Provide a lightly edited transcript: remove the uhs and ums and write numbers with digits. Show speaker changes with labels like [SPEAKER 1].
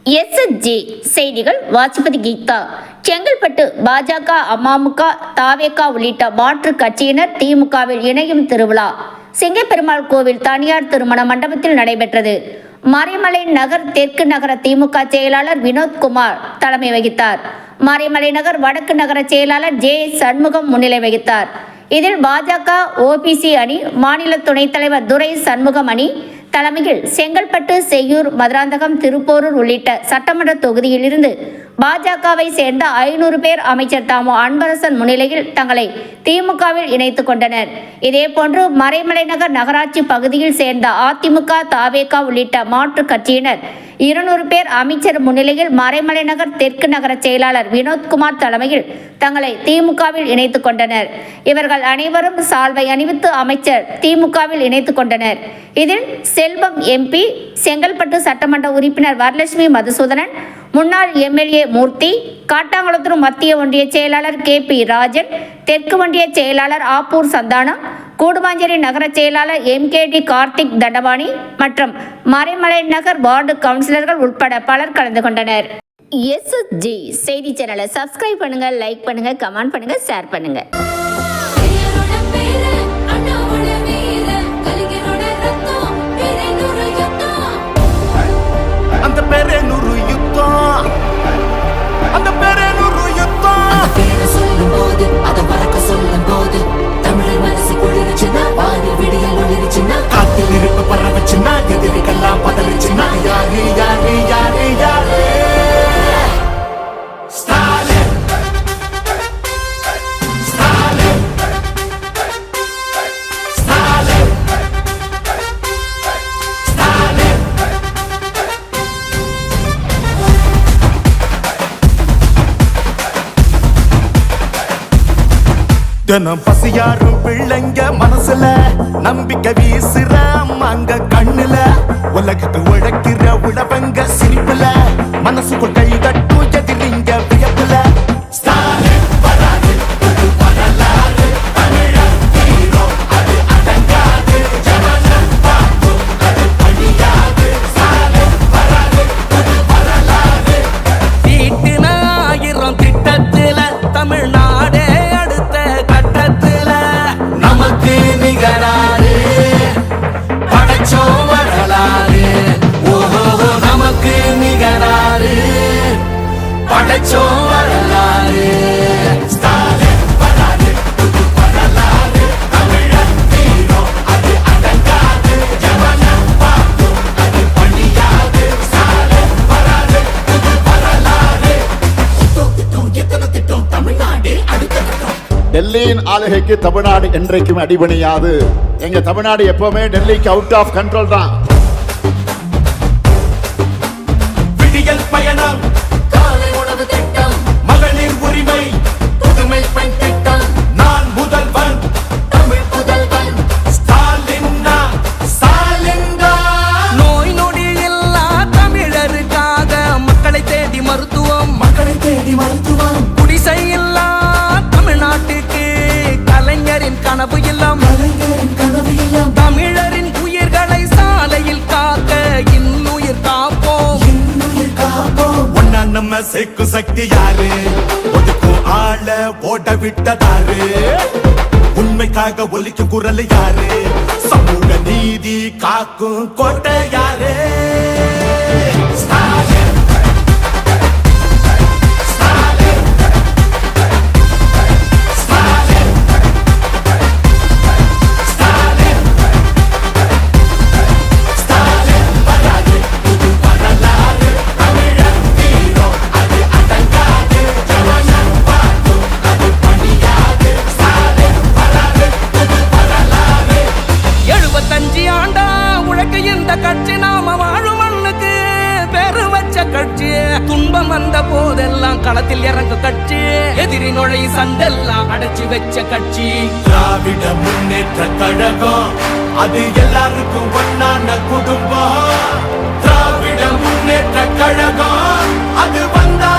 [SPEAKER 1] SG செய்திகள் வாசிப்பது கீதா. செங்கல்பட்டு பாஜக, அமமுக, தவேக உள்ளிட்ட மாற்றுக் கட்சியினர் திமுகவில் இணையும் திருவிழா சிங்கப்பெருமாள் கோவில் தனியார் திருமண மண்டபத்தில் நடைபெற்றது. மறைமலை நகர் தெற்கு நகர திமுக செயலாளர் வினோத்குமார் தலைமை வகித்தார். மறைமலை நகர் வடக்கு நகர செயலாளர் ஜே சண்முகம் முன்னிலை வகித்தார். இதில் பாஜக ஓபிசி அணி மாநில துணைத் தலைவர் துரை சண்முகம் அணி தலைமையில் செங்கல்பட்டு, செய்யூர், மதுராந்தகம், திருப்போரூர் உள்ளிட்ட சட்டமன்ற தொகுதியிலிருந்து பாஜகவை சேர்ந்த 500 பேர் அமைச்சர் தாமோ அன்பரசன் முன்னிலையில் தங்களை திமுகவில் இணைத்துக் கொண்டனர். இதேபோன்று மறைமலை நகர் நகராட்சி பகுதியில் சேர்ந்த அதிமுக, தவேக உள்ளிட்ட மாற்றுக் கட்சியினர் 200 பேர் அமைச்சர் முன்னிலையில் மறைமலை நகர் தெற்கு நகர செயலாளர் வினோத்குமார் தலைமையில் தங்களை திமுகவில் இணைத்துக் கொண்டனர். இவர்கள் அனைவரும் சால்வை அணிவித்து அமைச்சர் திமுகவில் இணைத்துக் கொண்டனர். இதில் செல்வம் எம்பி, செங்கல்பட்டு சட்டமன்ற உறுப்பினர் வரலட்சுமி மதுசூதனன், முன்னாள் எம்எல்ஏ மூர்த்தி, காட்டாங்குளத்தூர் மத்திய ஒன்றிய செயலாளர் KP ராஜன், தெற்கு ஒன்றிய செயலாளர் ஆப்பூர் சந்தானம், கூடுமாஞ்சேரி நகர செயலாளர் MKD கார்த்திக் தண்டபாணி மற்றும் மறைமலை நகர் வார்டு கவுன்சிலர்கள் உட்பட பலர் கலந்து கொண்டனர். எஸ்ஜி செய்தி சேனலை சப்ஸ்கிரைப் பண்ணுங்க, லைக் பண்ணுங்க, கமெண்ட் பண்ணுங்க, ஷேர் பண்ணுங்க.
[SPEAKER 2] தினம் பசியாரும் பிள்ளைங்க மனசுல நம்பிக்கை வீசுற அம்மாங்க கண்ணுல உலகத்து உழைக்கிற உழவங்க சிரிப்புல மனசுக்குள் கை தட்டும் எதிரிங்க வியப்புல
[SPEAKER 3] டெல்லியின் ஆளுகைக்கு தமிழ்நாடு என்றைக்கும் அடிபணியாது. எங்க தமிழ்நாடு எப்பவுமே டெல்லிக்கு அவுட் ஆஃப் கண்ட்ரோல் தான்.
[SPEAKER 2] விடியல் பயணம், காலை உணவு திட்டம், மகளிர் உரிமை, புதுமை பெண் திட்டம், நான் முதல்வன், தமிழ் புதல்வன், ஸ்டாலின்னா ஸ்டாலின்தா.
[SPEAKER 4] நோய் நொடி இல்லா தமிழருக்காக மக்களை தேடி மருத்துவம்,
[SPEAKER 2] மக்களை தேடி மருத்துவம்,
[SPEAKER 4] குடிசை இல்லா தமிழ்நாட்டுக்கு கலைஞரின் கனவு இல்லம், தமிழரின் உயிர்களை சாலையில் காக்க இன்னுயிர் காப்போம்,
[SPEAKER 2] ஒன்னா நம்ம சேர்க்கும் சக்தி யாரு, ஒதுக்கும் ஆள ஓட விட்டதாரு, உண்மைக்காக ஒலிக்கும் குரல் யாரு, சமூக நீதி காக்கும் கோட்டை யாரு.
[SPEAKER 4] துன்பம் வந்த போதெல்லாம் களத்தில் இறங்க கட்சி, எதிரி நுழை சண்டெல்லாம் அடைச்சு வச்ச கட்சி
[SPEAKER 2] திராவிட முன்னேற்ற கழகம், அது எல்லாருக்கும் ஒன்னான குடும்பம். திராவிட முன்னேற்ற கழகம், அது வந்தா